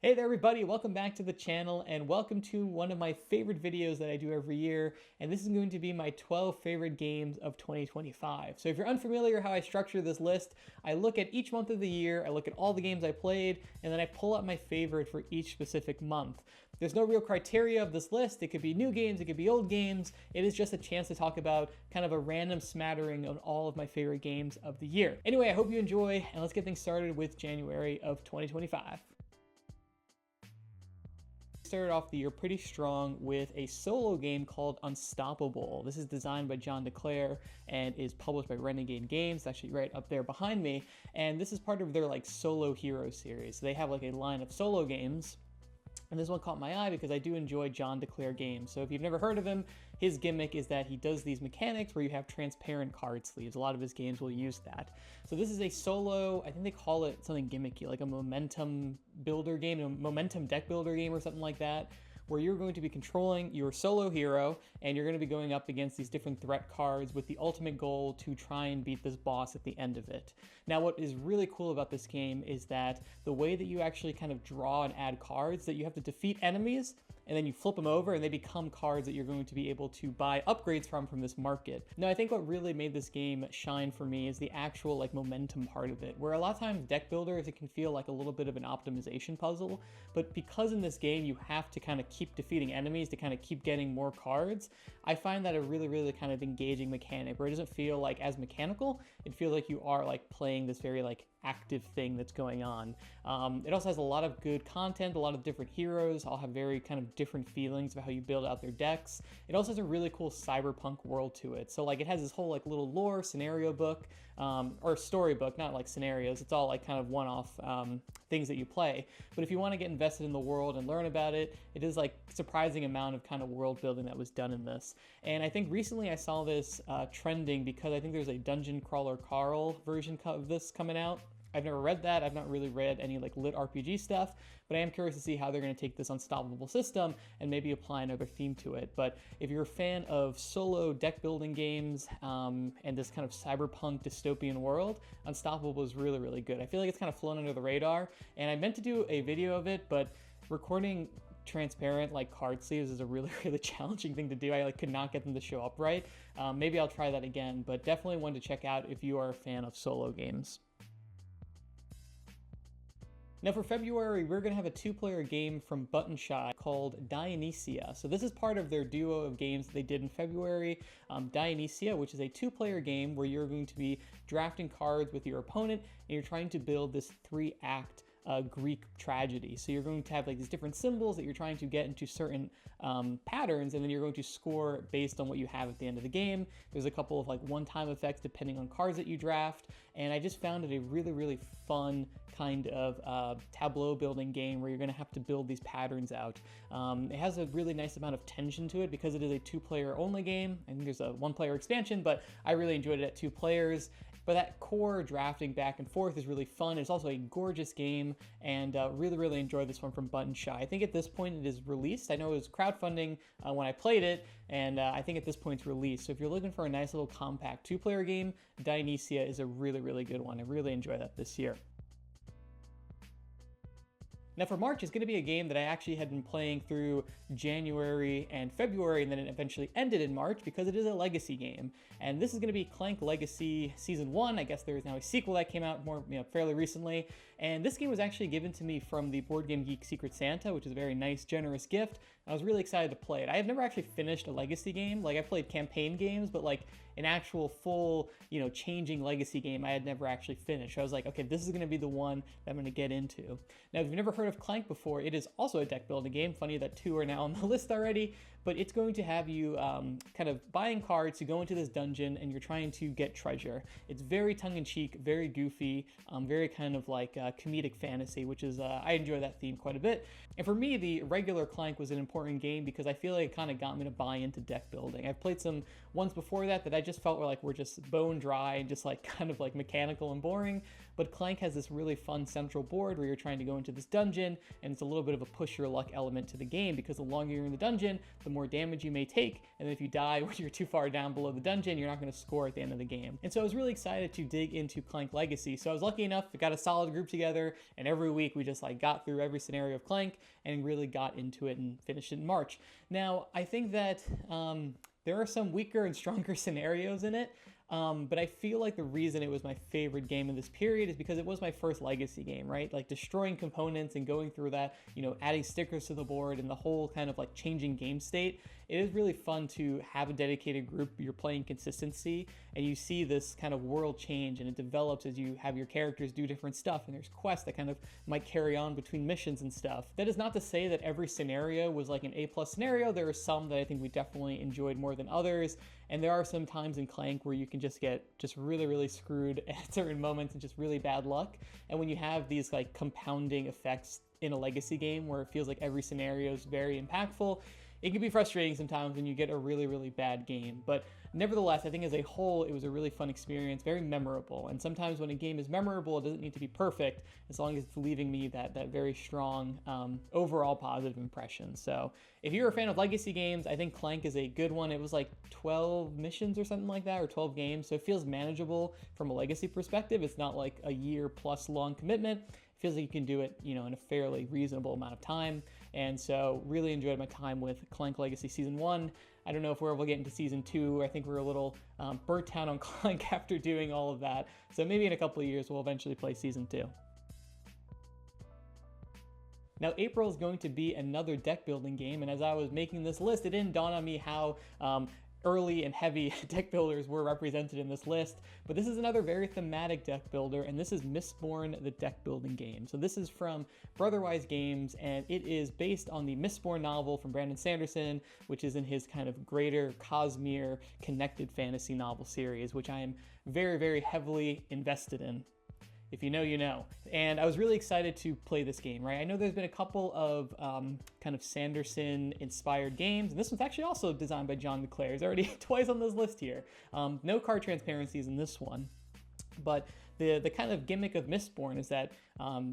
Hey there everybody, welcome back to the channel and welcome to one of my favorite videos that I do every year, and this is going to be my 12 favorite games of 2025. So if you're unfamiliar how I structure this list, I look at each month of the year, I look at all the games I played, and then I pull out my favorite for each specific month. There's no real criteria of this list. It could be new games, it could be old games. It is just a chance to talk about kind of a random smattering of all of my favorite games of the year. Anyway, I hope you enjoy, and let's get things started with January of 2025. Started off the year pretty strong with a solo game called Unstoppable. This is designed by John DeClaire and is published by Renegade Games. It's actually right up there behind me. And this is part of their solo hero series. So they have a line of solo games. And this one caught my eye because I do enjoy John DeClaire games. So if you've never heard of him, his gimmick is that he does these mechanics where you have transparent card sleeves. A lot of his games will use that. So this is a solo, I think they call it something gimmicky, like a momentum builder game, a momentum deck builder game or something like that, where you're going to be controlling your solo hero and you're going to be going up against these different threat cards with the ultimate goal to try and beat this boss at the end of it. Now, what is really cool about this game is that the way that you actually kind of draw and add cards, that you have to defeat enemies and then you flip them over and they become cards that you're going to be able to buy upgrades from this market. Now, I think what really made this game shine for me is the actual momentum part of it, where a lot of times deck builders, it can feel like a little bit of an optimization puzzle, but because in this game you have to kind of keep defeating enemies to kind of keep getting more cards, I find that a really kind of engaging mechanic where it doesn't feel like as mechanical. It feels like you are playing this very active thing that's going on. It also has a lot of good content, a lot of different heroes, all have very kind of different feelings about how you build out their decks. It also has a really cool cyberpunk world to it. So it has this whole little lore scenario book, or storybook, not scenarios. It's all kind of one-off things that you play. But if you want to get invested in the world and learn about it, it is surprising amount of kind of world building that was done in this. And I think recently I saw this trending because I think there's a Dungeon Crawler Carl version of this coming out. I've never read that. I've not really read any lit RPG stuff, but I am curious to see how they're going to take this Unstoppable system and maybe apply another theme to it. But if you're a fan of solo deck building games and this kind of cyberpunk dystopian world, Unstoppable is really good. I feel like it's kind of flown under the radar, and I meant to do a video of it, but recording transparent card sleeves is a really challenging thing to do. I could not get them to show up right. Maybe I'll try that again, but definitely one to check out if you are a fan of solo games. Now for February, we're going to have a two-player game from Button Shy called Dionysia. So this is part of their duo of games that they did in February. Dionysia, which is a two-player game where you're going to be drafting cards with your opponent and you're trying to build this three-act Greek tragedy. So you're going to have these different symbols that you're trying to get into certain patterns, and then you're going to score based on what you have at the end of the game. There's a couple of one-time effects depending on cards that you draft, and I just found it a really fun kind of tableau building game where you're going to have to build these patterns out. It has a really nice amount of tension to it because it is a two-player only game. I think there's a one-player expansion, but I really enjoyed it at 2 players. But that core drafting back and forth is really fun. It's also a gorgeous game, and really enjoyed this one from Button Shy. I think at this point it is released. I know it was crowdfunding when I played it, and I think at this point it's released. So if you're looking for a nice little compact 2-player game, Dionysia is a really good one. I really enjoyed that this year. Now for March, it's going to be a game that I actually had been playing through January and February, and then it eventually ended in March because it is a legacy game. And this is going to be Clank Legacy Season 1. I guess there is now a sequel that came out fairly recently. And this game was actually given to me from the Board Game Geek Secret Santa, which is a very nice, generous gift. I was really excited to play it. I have never actually finished a legacy game. I played campaign games, but an actual full, changing legacy game I had never actually finished. So I was like, okay, this is going to be the one that I'm going to get into. Now, if you've never heard of Clank before, it is also a deck building game. Funny that 2 are now on the list already, but it's going to have you kind of buying cards to go into this dungeon and you're trying to get treasure. It's very tongue-in-cheek, very goofy, very kind of comedic fantasy, which is, I enjoy that theme quite a bit. And for me, the regular Clank was an important game because I feel like it kind of got me to buy into deck building. I've played some ones before that I just felt were just bone dry and just kind of mechanical and boring. but Clank has this really fun central board where you're trying to go into this dungeon, and it's a little bit of a push your luck element to the game, because the longer you're in the dungeon, the more damage you may take, and then if you die when you're too far down below the dungeon, you're not going to score at the end of the game. And so I was really excited to dig into Clank Legacy. So I was lucky enough, I got a solid group together, and every week we just like got through every scenario of Clank and really got into it and finished it in March. Now, I think that there are some weaker and stronger scenarios in it, but I feel like the reason it was my favorite game of this period is because it was my first Legacy game, right? Like destroying components and going through that, you know, adding stickers to the board and the whole kind of like changing game state. It is really fun to have a dedicated group, you're playing consistency, and you see this kind of world change, and it develops as you have your characters do different stuff, and there's quests that kind of might carry on between missions and stuff. That is not to say that every scenario was like an A+ scenario. There are some that I think we definitely enjoyed more than others, and there are some times in Clank where you can just get really, really screwed at certain moments and just really bad luck. And when you have these like compounding effects in a Legacy game where it feels like every scenario is very impactful, it can be frustrating sometimes when you get a really, really bad game. But nevertheless, I think as a whole, it was a really fun experience, very memorable. And sometimes when a game is memorable, it doesn't need to be perfect, as long as it's leaving me that very strong overall positive impression. So if you're a fan of Legacy games, I think Clank is a good one. It was like 12 missions or something like that, or 12 games. So it feels manageable from a Legacy perspective. It's not like a year plus long commitment. It feels like you can do it, you know, in a fairly reasonable amount of time. And so really enjoyed my time with Clank Legacy Season 1. I don't know if we're ever getting to Season 2. I think we're a little burnt out on Clank after doing all of that. So maybe in a couple of years, we'll eventually play Season 2. Now, April is going to be another deck building game, and as I was making this list, it didn't dawn on me how early and heavy deck builders were represented in this list, but this is another very thematic deck builder, and this is Mistborn, the deck building game. So this is from Brotherwise Games, and it is based on the Mistborn novel from Brandon Sanderson, which is in his kind of greater Cosmere connected fantasy novel series, which I am very, very heavily invested in. If you know, you know. And I was really excited to play this game, right? I know there's been a couple of kind of Sanderson-inspired games, and this one's actually also designed by John DeClair. He's already twice on this list here. No card transparencies in this one, but the kind of gimmick of Mistborn is that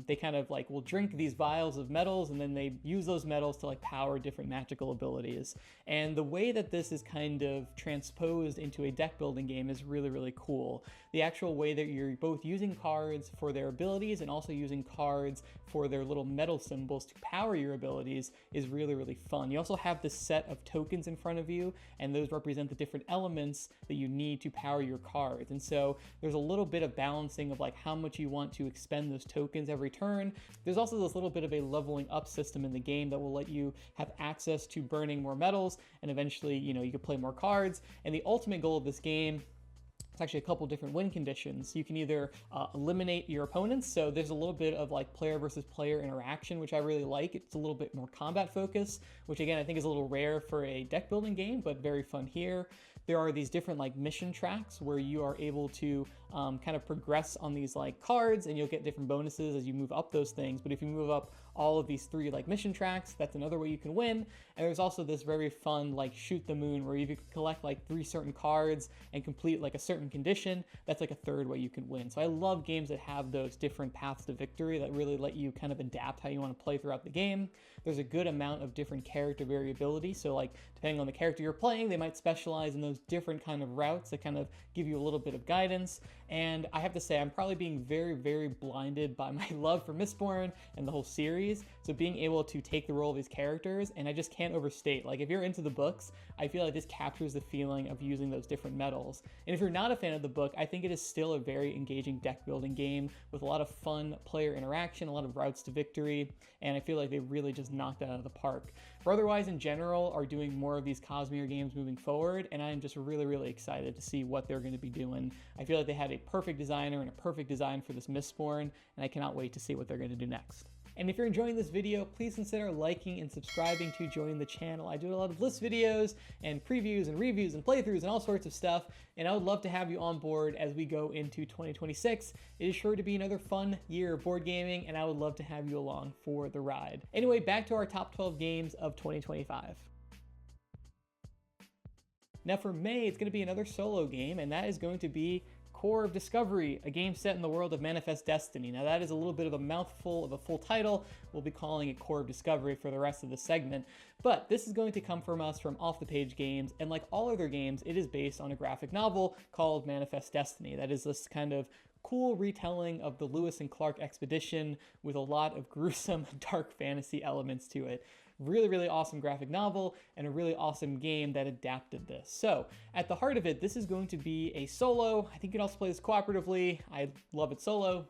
they kind of like will drink these vials of metals, and then they use those metals to like power different magical abilities. And the way that this is kind of transposed into a deck building game is really, really cool. The actual way that you're both using cards for their abilities and also using cards for their little metal symbols to power your abilities is really, really fun. You also have this set of tokens in front of you, and those represent the different elements that you need to power your cards. And so there's a little bit of balancing of like how much you want to expend those tokens every turn. There's also this little bit of a leveling up system in the game that will let you have access to burning more metals, and eventually, you know, you can play more cards. And the ultimate goal of this game, it's actually a couple different win conditions. You can either eliminate your opponents, so there's a little bit of like player versus player interaction, which I really like. It's a little bit more combat focused, which again I think is a little rare for a deck building game, but very fun here. There are these different like mission tracks where you are able to kind of progress on these like cards, and you'll get different bonuses as you move up those things. But if you move up all of these 3 like mission tracks, that's another way you can win. And there's also this very fun like shoot the moon, where if you collect like 3 certain cards and complete like a certain condition, that's like a 3rd way you can win. So I love games that have those different paths to victory that really let you kind of adapt how you want to play throughout the game. There's a good amount of different character variability, so like depending on the character you're playing, they might specialize in those different kind of routes that kind of give you a little bit of guidance. And I have to say, I'm probably being very, very blinded by my love for Mistborn and the whole series. So being able to take the role of these characters, and I just can't overstate, like if you're into the books, I feel like this captures the feeling of using those different metals. And if you're not a fan of the book, I think it is still a very engaging deck building game with a lot of fun player interaction, a lot of routes to victory, and I feel like they really just knocked that out of the park. Brotherwise in general are doing more of these Cosmere games moving forward, and I am just really, really excited to see what they're going to be doing. I feel like they had a perfect designer and a perfect design for this Mistborn, and I cannot wait to see what they're going to do next. And if you're enjoying this video, please consider liking and subscribing to join the channel. I do a lot of list videos and previews and reviews and playthroughs and all sorts of stuff, and I would love to have you on board as we go into 2026. It is sure to be another fun year of board gaming, and I would love to have you along for the ride. Anyway, back to our top 12 games of 2025. Now for May, it's going to be another solo game, and that is going to be Core of Discovery, a game set in the world of Manifest Destiny. Now that is a little bit of a mouthful of a full title. We'll be calling it Core of Discovery for the rest of the segment. But this is going to come from us from Off the Page Games, and like all other games, it is based on a graphic novel called Manifest Destiny. That is this kind of cool retelling of the Lewis and Clark expedition with a lot of gruesome, dark fantasy elements to it. Really, really awesome graphic novel and a really awesome game that adapted this. So at the heart of it, this is going to be a solo. I think you can also play this cooperatively. I love it solo.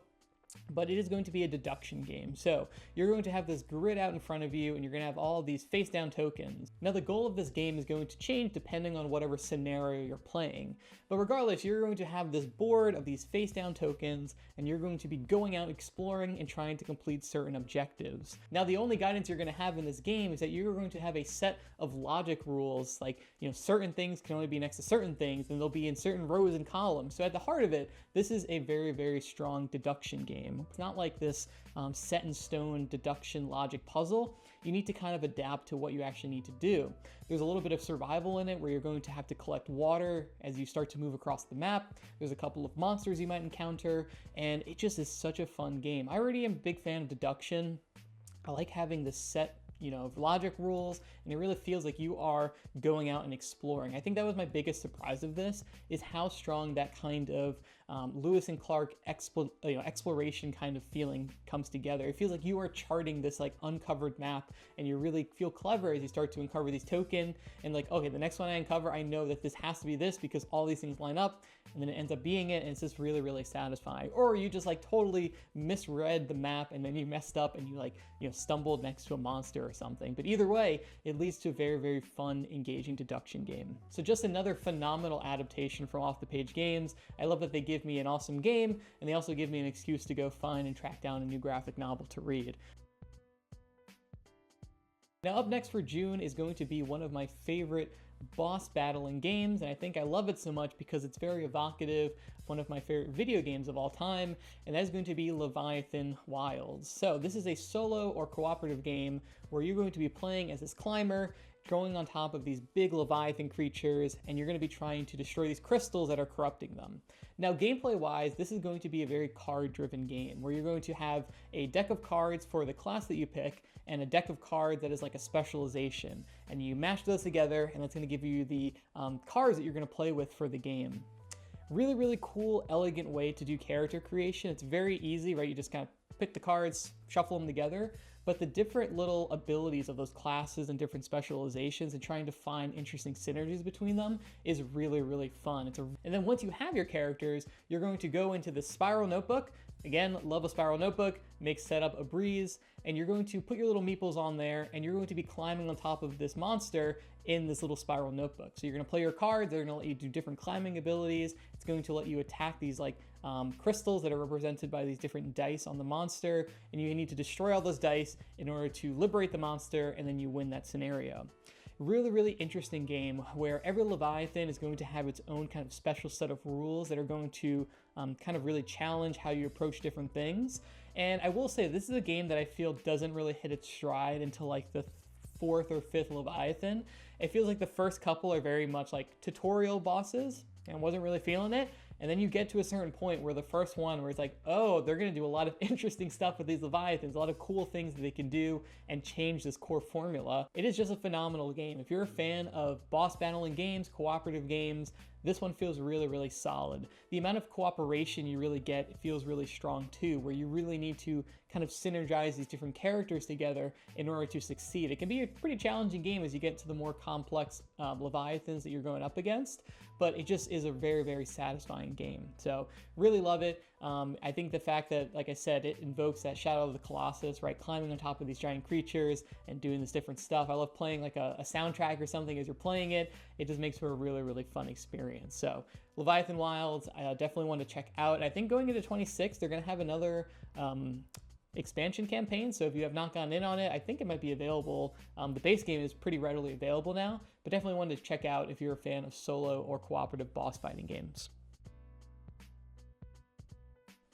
But it is going to be a deduction game. So you're going to have this grid out in front of you and you're going to have all of these face down tokens. Now the goal of this game is going to change depending on whatever scenario you're playing. But regardless, you're going to have this board of these face down tokens and you're going to be going out exploring and trying to complete certain objectives. Now the only guidance you're going to have in this game is that you're going to have a set of logic rules, like, you know, certain things can only be next to certain things and they'll be in certain rows and columns. So at the heart of it, this is a very, very strong deduction game. It's not like this set in stone deduction logic puzzle. You need to kind of adapt to what you actually need to do. There's a little bit of survival in it where you're going to have to collect water as you start to move across the map. There's a couple of monsters you might encounter, and it just is such a fun game. I already am a big fan of deduction. I like having this set, you know, logic rules, and it really feels like you are going out and exploring. I think that was my biggest surprise of this, is how strong that kind of Lewis and Clark exploration kind of feeling comes together. It feels like you are charting this like uncovered map, and you really feel clever as you start to uncover these tokens, and like, okay, the next one I uncover, I know that this has to be this because all these things line up, and then it ends up being it, and it's just really, really satisfying. Or you just like totally misread the map, and then you messed up and you like, you know, stumbled next to a monster or something. But either way, it leads to a very, very fun, engaging deduction game. So just another phenomenal adaptation from Off the Page Games. I love that they give me an awesome game, and they also give me an excuse to go find and track down a new graphic novel to read. Now up next for June is going to be one of my favorite boss battling games, and I think I love it so much because it's very evocative of one of my favorite video games of all time, and that is going to be Leviathan Wilds. So this is a solo or cooperative game where you're going to be playing as this climber, going on top of these big Leviathan creatures, and you're going to be trying to destroy these crystals that are corrupting them. Now, gameplay-wise, this is going to be a very card-driven game, where you're going to have a deck of cards for the class that you pick, and a deck of cards that is like a specialization. And you mash those together, and that's going to give you the cards that you're going to play with for the game. Really, really cool, elegant way to do character creation. It's very easy, right? You just kind of pick the cards, shuffle them together, but the different little abilities of those classes and different specializations and trying to find interesting synergies between them is really, really fun. And then once you have your characters, you're going to go into the spiral notebook. Again, love a spiral notebook, makes setup a breeze, and you're going to put your little meeples on there, and you're going to be climbing on top of this monster in this little spiral notebook. So you're going to play your cards, they're going to let you do different climbing abilities, it's going to let you attack these like crystals that are represented by these different dice on the monster, and you need to destroy all those dice in order to liberate the monster, and then you win that scenario. Really, really interesting game where every Leviathan is going to have its own kind of special set of rules that are going to kind of really challenge how you approach different things. And I will say this is a game that I feel doesn't really hit its stride until like the 4th or 5th Leviathan. It feels like the first couple are very much like tutorial bosses, and wasn't really feeling it. And then you get to a certain point where the first one where it's like, oh, they're going to do a lot of interesting stuff with these Leviathans, a lot of cool things that they can do and change this core formula. It is just a phenomenal game. If you're a fan of boss battling games, cooperative games, this one feels really, really solid. The amount of cooperation you really get feels really strong too, where you really need to kind of synergize these different characters together in order to succeed. It can be a pretty challenging game as you get to the more complex Leviathans that you're going up against, but it just is a very, very satisfying game. So really love it. I think the fact that, like I said, it invokes that Shadow of the Colossus, right? Climbing on top of these giant creatures and doing this different stuff. I love playing like a soundtrack or something as you're playing it. It just makes for a really, really fun experience. So Leviathan Wilds, I definitely want to check out. And I think going into 26, they're going to have another expansion campaign, so if you have not gotten in on it, I think it might be available. The base game is pretty readily available now, but definitely wanted to check out if you're a fan of solo or cooperative boss fighting games.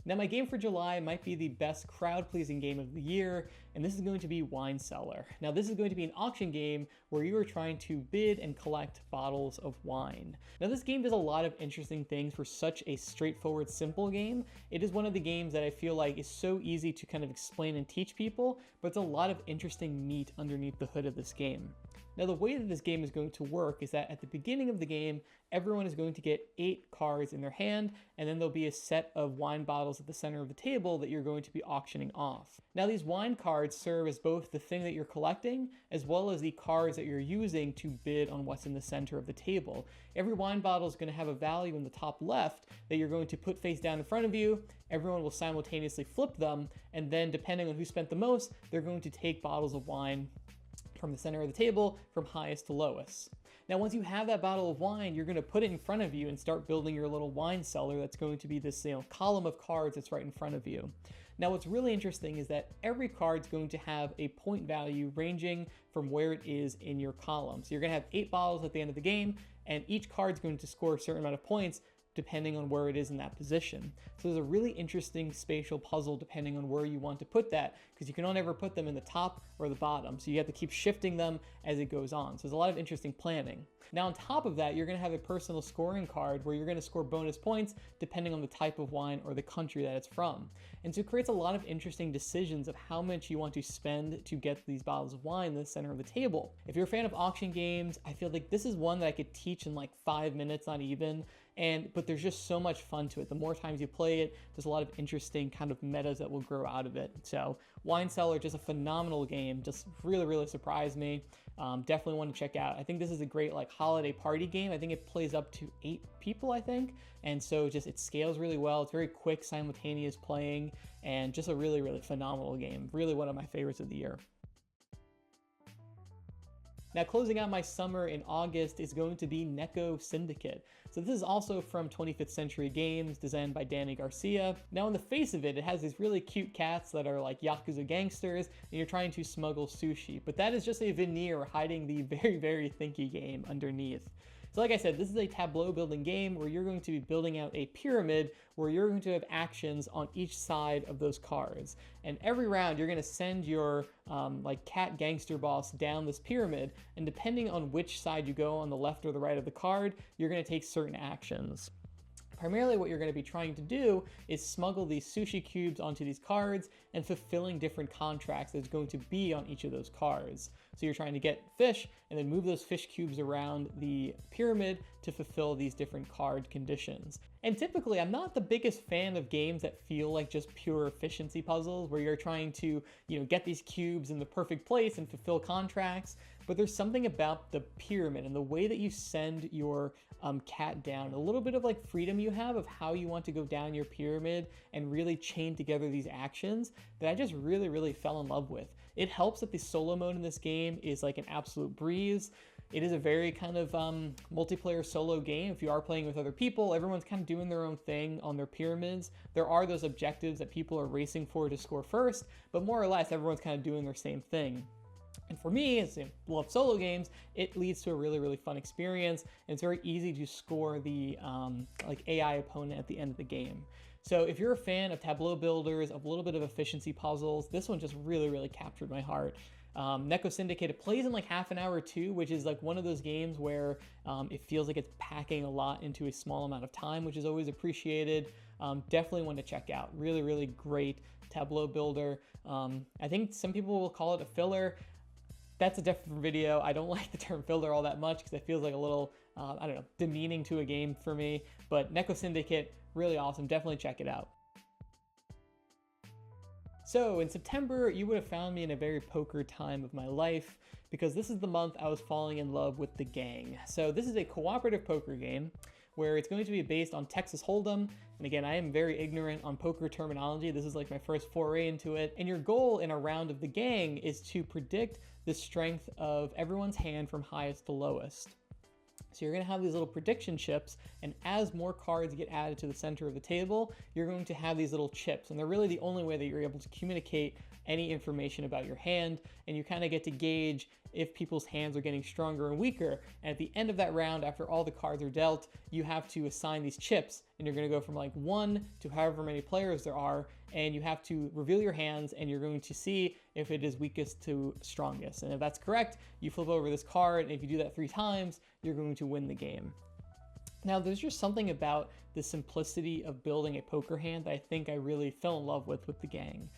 Now my game for July might be the best crowd-pleasing game of the year, and this is going to be Wine Cellar. Now this is going to be an auction game where you are trying to bid and collect bottles of wine. Now this game does a lot of interesting things for such a straightforward, simple game. It is one of the games that I feel like is so easy to kind of explain and teach people, but it's a lot of interesting meat underneath the hood of this game. Now the way that this game is going to work is that at the beginning of the game, everyone is going to get 8 cards in their hand, and then there'll be a set of wine bottles at the center of the table that you're going to be auctioning off. Now these wine cards serve as both the thing that you're collecting, as well as the cards that you're using to bid on what's in the center of the table. Every wine bottle is going to have a value in the top left that you're going to put face down in front of you. Everyone will simultaneously flip them, and then depending on who spent the most, they're going to take bottles of wine from the center of the table from highest to lowest. Now once you have that bottle of wine, you're going to put it in front of you and start building your little wine cellar that's going to be this column of cards that's right in front of you. Now what's really interesting is that every card's going to have a point value ranging from where it is in your column. So you're going to have 8 bottles at the end of the game, and each card's going to score a certain amount of points depending on where it is in that position. So there's a really interesting spatial puzzle depending on where you want to put that, because you can only ever put them in the top or the bottom. So you have to keep shifting them as it goes on. So there's a lot of interesting planning. Now on top of that, you're gonna have a personal scoring card where you're gonna score bonus points depending on the type of wine or the country that it's from. And so it creates a lot of interesting decisions of how much you want to spend to get these bottles of wine in the center of the table. If you're a fan of auction games, I feel like this is one that I could teach in like 5 minutes, not even. But there's just so much fun to it. The more times you play it, there's a lot of interesting kind of metas that will grow out of it. So Wine Cellar, just a phenomenal game, just really, really surprised me. Definitely want to check out. I think this is a great like holiday party game. I think it plays up to 8 people, I think. And so just it scales really well. It's very quick, simultaneous playing, and just a really, really phenomenal game. Really one of my favorites of the year. Now closing out my summer in August is going to be Neko Syndicate. So this is also from 25th Century Games, designed by Danny Garcia. Now on the face of it, it has these really cute cats that are like Yakuza gangsters, and you're trying to smuggle sushi. But that is just a veneer hiding the very, very thinky game underneath. So like I said, this is a tableau building game where you're going to be building out a pyramid where you're going to have actions on each side of those cards. And every round you're going to send your like cat gangster boss down this pyramid, and depending on which side you go on the left or the right of the card, you're going to take certain actions. Primarily what you're going to be trying to do is smuggle these sushi cubes onto these cards and fulfilling different contracts that's going to be on each of those cards. So you're trying to get fish and then move those fish cubes around the pyramid to fulfill these different card conditions. And typically I'm not the biggest fan of games that feel like just pure efficiency puzzles where you're trying to, get these cubes in the perfect place and fulfill contracts. But there's something about the pyramid and the way that you send your cat down, a little bit of like freedom you have of how you want to go down your pyramid and really chain together these actions that I just really, really fell in love with. It helps that the solo mode in this game is like an absolute breeze. It is a very kind of multiplayer solo game. If you are playing with other people, everyone's kind of doing their own thing on their pyramids. There are those objectives that people are racing for to score first, but more or less everyone's kind of doing their same thing. And for me, as I love solo games, it leads to a really, really fun experience, and it's very easy to score the like AI opponent at the end of the game. So if you're a fan of tableau builders, of a little bit of efficiency puzzles, this one just really, really captured my heart. Neko Syndicate, it plays in like half an hour or two, which is like one of those games where it feels like it's packing a lot into a small amount of time, which is always appreciated. Definitely one to check out. Really, really great tableau builder. I think some people will call it a filler. That's a different video. I don't like the term filler all that much because it feels like a little, I don't know, demeaning to a game for me. But Neko Syndicate, really awesome. Definitely check it out. So in September, you would have found me in a very poker time of my life because this is the month I was falling in love with The Gang. So this is a cooperative poker game where it's going to be based on Texas Hold'em. And again, I am very ignorant on poker terminology. This is like my first foray into it. And your goal in a round of The Gang is to predict the strength of everyone's hand from highest to lowest. So you're going to have these little prediction chips, and as more cards get added to the center of the table, you're going to have these little chips, and they're really the only way that you're able to communicate any information about your hand, and you kind of get to gauge if people's hands are getting stronger and weaker. And at the end of that round, after all the cards are dealt, you have to assign these chips, and you're going to go from like 1 to however many players there are, and you have to reveal your hands, and you're going to see if it is weakest to strongest. And if that's correct, you flip over this card, and if you do that 3 times, you're going to win the game. Now, there's just something about the simplicity of building a poker hand that I think I really fell in love with the gang.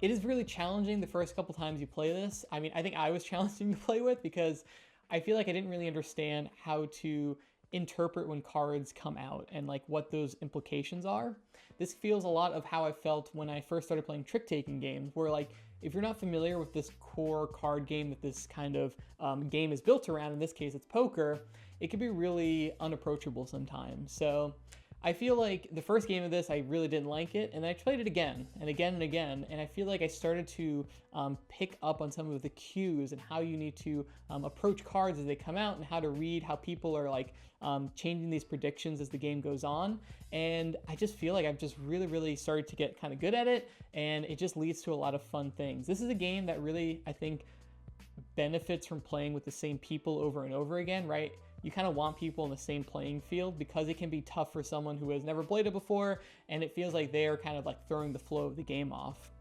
It is really challenging the first couple times you play this. I mean, I think I was challenging to play with because I feel like I didn't really understand how to interpret when cards come out and like what those implications are. This feels a lot of how I felt when I first started playing trick-taking games, where like, if you're not familiar with this core card game that this kind of game is built around, in this case it's poker, it can be really unapproachable sometimes. So I feel like the first game of this, I really didn't like it, and I played it again and again and again, and I feel like I started to pick up on some of the cues and how you need to approach cards as they come out, and how to read how people are like changing these predictions as the game goes on. And I just feel like I've just really started to get kind of good at it, and it just leads to a lot of fun things. This is a game that really, I think, benefits from playing with the same people over and over again, right? You kind of want people in the same playing field, because it can be tough for someone who has never played it before, and it feels like they are kind of like throwing the flow of the game off.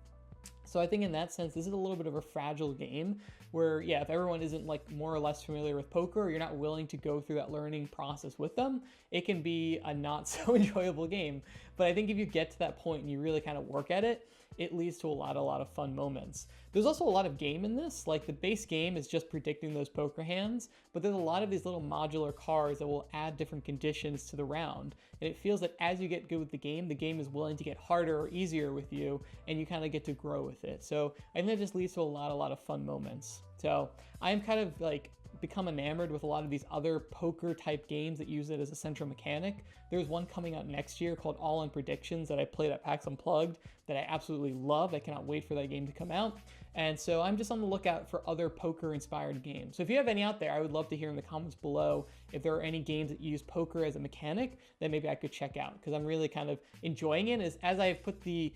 So I think in that sense, this is a little bit of a fragile game where, yeah, if everyone isn't like more or less familiar with poker, or you're not willing to go through that learning process with them, it can be a not so enjoyable game. But I think if you get to that point and you really kind of work at it, it leads to a lot of fun moments. There's also a lot of game in this. Like, the base game is just predicting those poker hands, but there's a lot of these little modular cards that will add different conditions to the round. And it feels that as you get good with the game is willing to get harder or easier with you, and you kind of get to grow with it. So I think that just leads to a lot of fun moments. So I'm kind of like become enamored with a lot of these other poker type games that use it as a central mechanic. There's one coming out next year called All In Predictions that I played at Pacts Unplugged that I absolutely love. I cannot wait for that game to come out. And so I'm just on the lookout for other poker inspired games. So if you have any out there, I would love to hear in the comments below if there are any games that use poker as a mechanic that maybe I could check out, because I'm really kind of enjoying it. As I've put the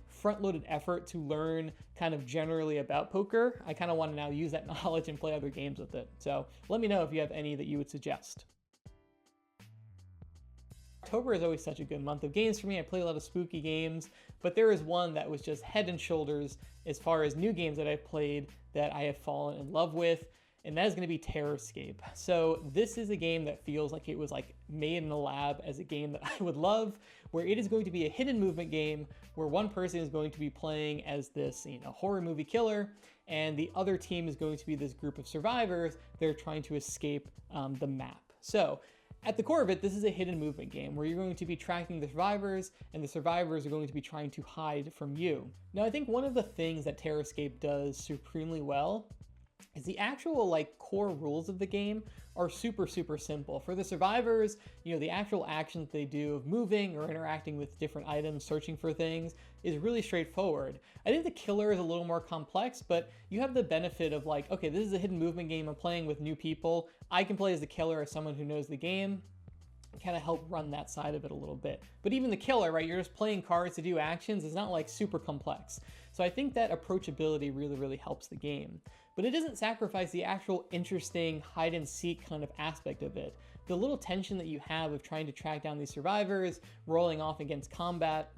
front-loaded effort to learn kind of generally about poker, I kind of want to now use that knowledge and play other games with it. So let me know if you have any that you would suggest. October is always such a good month of games for me. I play a lot of spooky games, but there is one that was just head and shoulders as far as new games that I've played that I have fallen in love with, and that is going to be Terrorscape. So this is a game that feels like it was like made in a lab as a game that I would love, where it is going to be a hidden movement game where one person is going to be playing as this, horror movie killer, and the other team is going to be this group of survivors that are trying to escape the map. So at the core of it, this is a hidden movement game where you're going to be tracking the survivors, and the survivors are going to be trying to hide from you. Now, I think one of the things that Terrorscape does supremely well is the actual core rules of the game are super simple. For the survivors, the actual actions they do of moving or interacting with different items, searching for things, is really straightforward. I think the killer is a little more complex, but you have the benefit of okay, this is a hidden movement game, I'm playing with new people, I can play as the killer as someone who knows the game, and kind of help run that side of it a little bit. But even the killer, right, you're just playing cards to do actions, it's not super complex. So I think that approachability really helps the game. But it doesn't sacrifice the actual interesting hide and seek kind of aspect of it. The little tension that you have of trying to track down these survivors, rolling off against combat,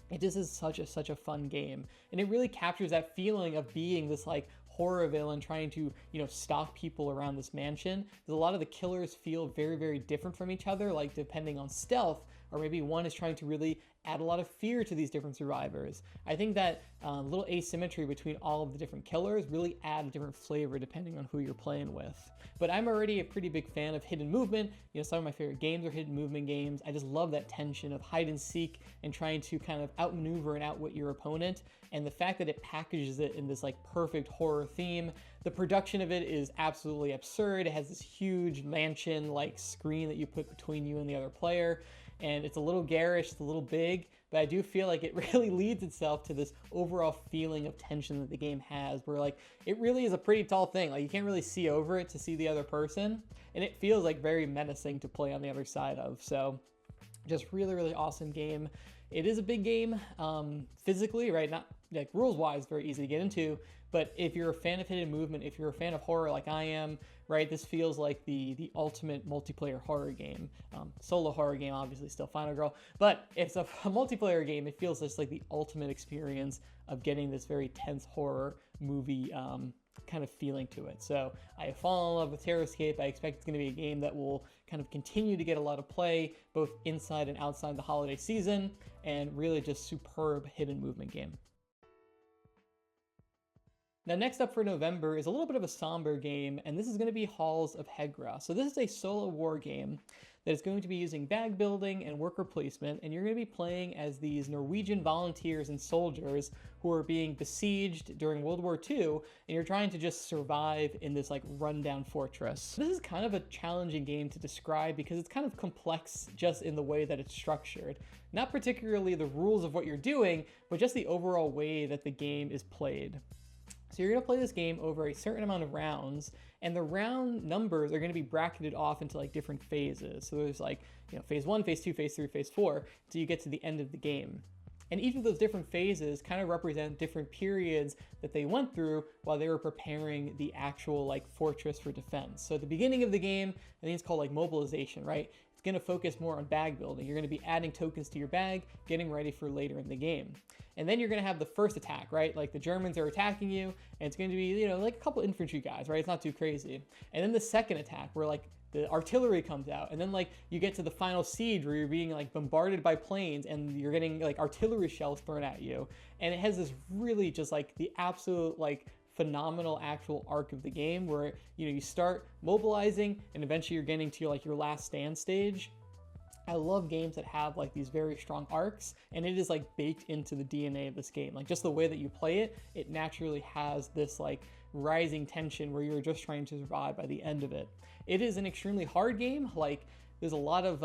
it just is such a fun game. And it really captures that feeling of being this horror villain trying to, stalk people around this mansion. There's a lot of the killers feel very different from each other, depending on stealth, or maybe one is trying to really add a lot of fear to these different survivors. I think that little asymmetry between all of the different killers really add a different flavor depending on who you're playing with. But I'm already a pretty big fan of hidden movement. Some of my favorite games are hidden movement games. I just love that tension of hide and seek and trying to kind of outmaneuver and outwit your opponent. And the fact that it packages it in this perfect horror theme. The production of it is absolutely absurd. It has this huge mansion screen that you put between you and the other player. And it's a little garish, it's a little big, but I do feel like it really leads itself to this overall feeling of tension that the game has, where it really is a pretty tall thing. You can't really see over it to see the other person, and it feels very menacing to play on the other side of. So just really awesome game. It is a big game physically, right? Not like rules-wise, very easy to get into. But if you're a fan of hidden movement, if you're a fan of horror like I am, right, this feels like the ultimate multiplayer horror game. Solo horror game, obviously, still Final Girl. But it's a multiplayer game. It feels just like the ultimate experience of getting this very tense horror movie kind of feeling to it. So I have fallen in love with Terrorscape. I expect it's going to be a game that will kind of continue to get a lot of play, both inside and outside the holiday season, and really just superb hidden movement game. Now, next up for November is a little bit of a somber game, and this is going to be Halls of Hegra. So this is a solo war game that is going to be using bag building and worker placement, and you're going to be playing as these Norwegian volunteers and soldiers who are being besieged during World War II, and you're trying to just survive in this like rundown fortress. This is kind of a challenging game to describe because it's kind of complex just in the way that it's structured. Not particularly the rules of what you're doing, but just the overall way that the game is played. So you're going to play this game over a certain amount of rounds, and the round numbers are going to be bracketed off into like different phases. So there's like, phase 1, phase 2, phase 3, phase 4, till you get to the end of the game. And each of those different phases kind of represent different periods that they went through while they were preparing the actual like fortress for defense. So at the beginning of the game, I think it's called like mobilization, right? It's going to focus more on bag building. You're going to be adding tokens to your bag, getting ready for later in the game. And then you're going to have the first attack, right? Like the Germans are attacking you, and it's going to be, like a couple infantry guys, right? It's not too crazy. And then the second attack where like the artillery comes out, and then like you get to the final siege where you're being like bombarded by planes and you're getting like artillery shells thrown at you. And it has this really just like the absolute like phenomenal actual arc of the game where, you start mobilizing and eventually you're getting to like your last stand stage. I love games that have like these very strong arcs, and it is like baked into the DNA of this game. Like just the way that you play it, it naturally has this like rising tension where you're just trying to survive by the end of it. It is an extremely hard game. Like there's a lot of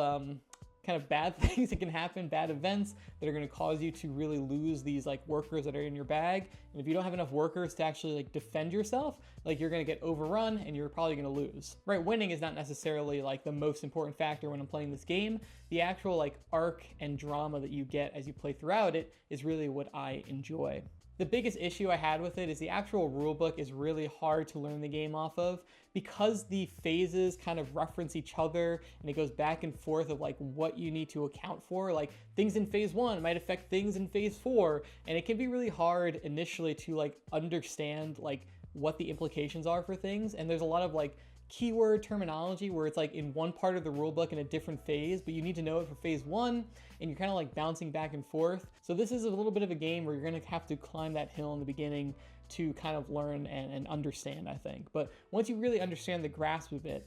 kind of bad things that can happen, bad events that are going to cause you to really lose these like workers that are in your bag. And if you don't have enough workers to actually like defend yourself, like you're going to get overrun and you're probably going to lose. Right, winning is not necessarily like the most important factor when I'm playing this game. The actual like arc and drama that you get as you play throughout it is really what I enjoy. The biggest issue I had with it is the actual rulebook is really hard to learn the game off of because the phases kind of reference each other and it goes back and forth of like what you need to account for. Like things in phase 1 might affect things in phase 4, and it can be really hard initially to like understand like what the implications are for things. And there's a lot of like keyword terminology where it's like in one part of the rulebook in a different phase, but you need to know it for phase 1 and you're kind of like bouncing back and forth. So this is a little bit of a game where you're going to have to climb that hill in the beginning to kind of learn and understand, I think. But once you really understand the grasp of it,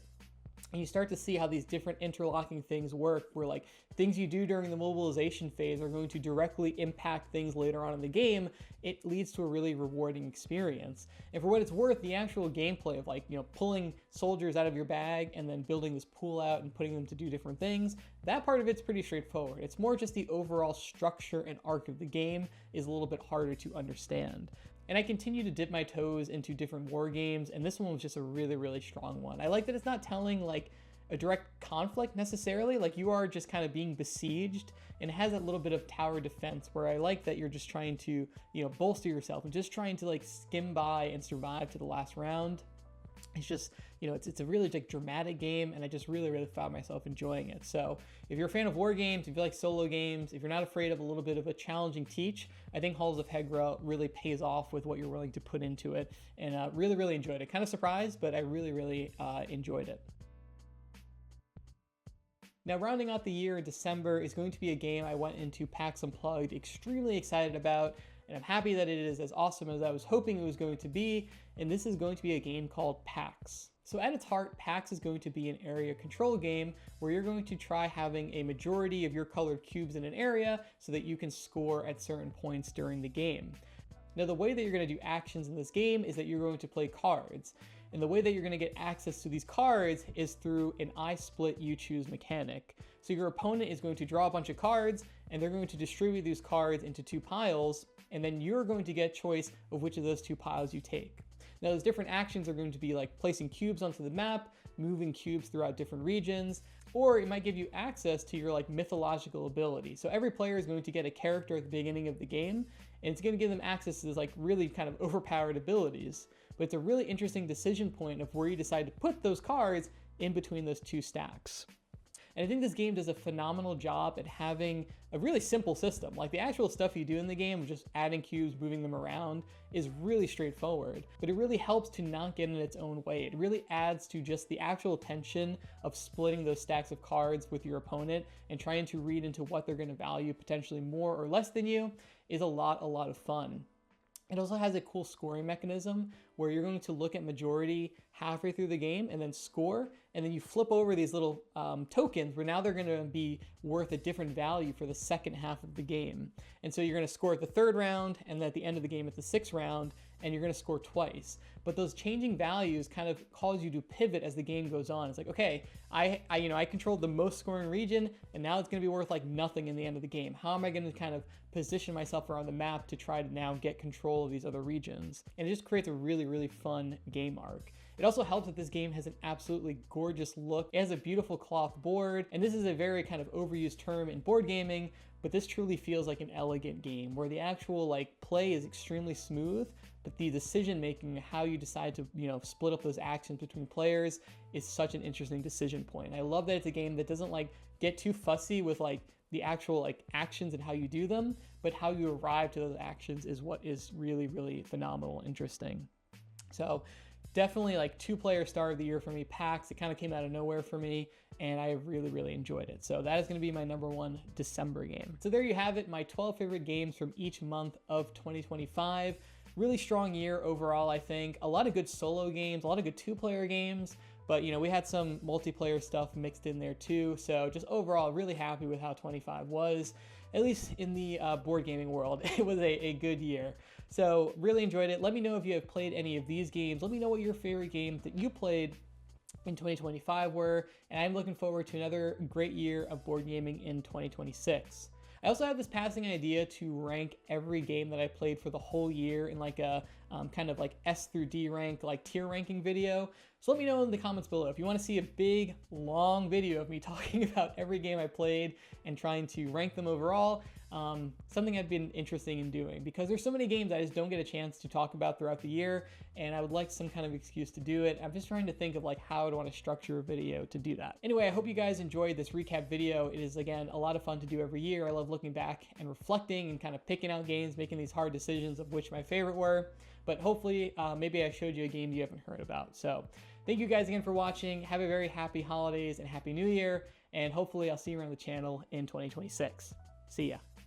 and you start to see how these different interlocking things work, where like things you do during the mobilization phase are going to directly impact things later on in the game, it leads to a really rewarding experience. And for what it's worth, the actual gameplay of like, pulling soldiers out of your bag and then building this pool out and putting them to do different things, that part of it's pretty straightforward. It's more just the overall structure and arc of the game is a little bit harder to understand. And I continue to dip my toes into different war games, and this one was just a really, really strong one. I like that it's not telling like a direct conflict necessarily, like you are just kind of being besieged, and it has that little bit of tower defense where I like that you're just trying to, bolster yourself and just trying to like skim by and survive to the last round. It's just, it's a really like dramatic game, and I just really, really found myself enjoying it. So if you're a fan of war games, if you like solo games, if you're not afraid of a little bit of a challenging teach, I think Halls of Hegra really pays off with what you're willing to put into it, and really, really enjoyed it. Kind of surprised, but I really, really enjoyed it. Now, rounding out the year in December is going to be a game I went into Pacts Unplugged extremely excited about, and I'm happy that it is as awesome as I was hoping it was going to be, and this is going to be a game called Pacts. So at its heart, Pacts is going to be an area control game where you're going to try having a majority of your colored cubes in an area so that you can score at certain points during the game. Now, the way that you're going to do actions in this game is that you're going to play cards. And the way that you're going to get access to these cards is through an I split you choose mechanic. So your opponent is going to draw a bunch of cards, and they're going to distribute these cards into 2 piles, and then you're going to get choice of which of those 2 piles you take. Now, those different actions are going to be like placing cubes onto the map, moving cubes throughout different regions, or it might give you access to your like mythological ability. So every player is going to get a character at the beginning of the game, and it's going to give them access to this like really kind of overpowered abilities. But it's a really interesting decision point of where you decide to put those cards in between those two stacks. And I think this game does a phenomenal job at having a really simple system. Like the actual stuff you do in the game, just adding cubes, moving them around, is really straightforward. But it really helps to not get in its own way. It really adds to just the actual tension of splitting those stacks of cards with your opponent and trying to read into what they're going to value potentially more or less than you is a lot of fun. It also has a cool scoring mechanism where you're going to look at majority halfway through the game and then score, and then you flip over these little tokens where now they're going to be worth a different value for the second half of the game. And so you're going to score at the third round, and then at the end of the game at the sixth round, and you're going to score twice. But those changing values kind of cause you to pivot as the game goes on. It's like, okay, I controlled the most scoring region, and now it's going to be worth like nothing in the end of the game. How am I going to kind of position myself around the map to try to now get control of these other regions? And it just creates a really fun game arc. It also helps that this game has an absolutely gorgeous look. It has a beautiful cloth board, and this is a very kind of overused term in board gaming, but this truly feels like an elegant game where the actual like play is extremely smooth, but the decision making, how you decide to, split up those actions between players is such an interesting decision point. I love that it's a game that doesn't like get too fussy with like the actual like actions and how you do them, but how you arrive to those actions is what is really phenomenal and interesting. So definitely like 2-player star of the year for me, Pacts. It kind of came out of nowhere for me, and I really enjoyed it. So that is going to be my #1 December game. So there you have it, my 12 favorite games from each month of 2025. Really strong year overall, I think. A lot of good solo games, a lot of good 2-player games, but we had some multiplayer stuff mixed in there too. So just overall, really happy with how 25 was, at least in the board gaming world. It was a good year. So really enjoyed it. Let me know if you have played any of these games. Let me know what your favorite games that you played in 2025 were, and I'm looking forward to another great year of board gaming in 2026. I also have this passing idea to rank every game that I played for the whole year in like a kind of like S through D rank, like tier ranking video. So let me know in the comments below if you want to see a big, long video of me talking about every game I played and trying to rank them overall. Something I've been interested in doing because there's so many games I just don't get a chance to talk about throughout the year, and I would like some kind of excuse to do it. I'm just trying to think of like how I'd want to structure a video to do that. Anyway, I hope you guys enjoyed this recap video. It is, again, a lot of fun to do every year. I love looking back and reflecting and kind of picking out games, making these hard decisions of which my favorite were. But hopefully, maybe I showed you a game you haven't heard about. So thank you guys again for watching. Have a very happy holidays and happy new year. And hopefully I'll see you around the channel in 2026. See ya.